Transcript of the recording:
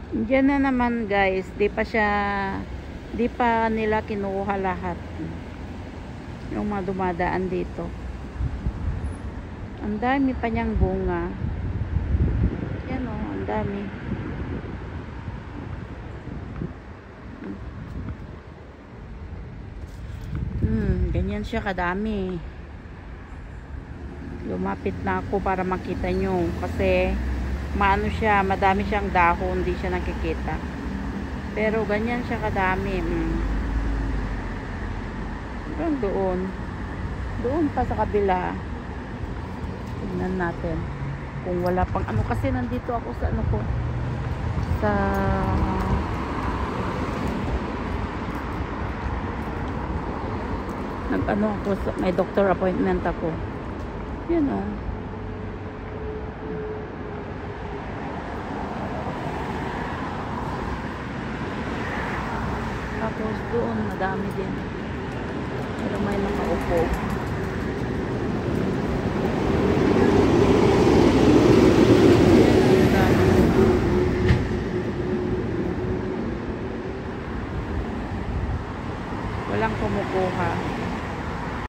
Diyan na naman guys, di pa nila kinuha lahat. Yung mga dumadaan dito. Ang dami pa niyang bunga. Yan o, ang dami. Ganyan siya kadami. Lumapit na ako para makita nyo. Kasi maano siya, madami siyang dahon, hindi siya nakikita. Pero ganyan siya kadami. Hanggang doon. Doon pa sa kabila. Tingnan natin. Kung wala pang ano, kasi nandito ako sa ano ko. Sa nag-ano ako, may doctor appointment ako. Yan o. Tapos doon, madami din. Pero may nakaupo. Walang kumukuha.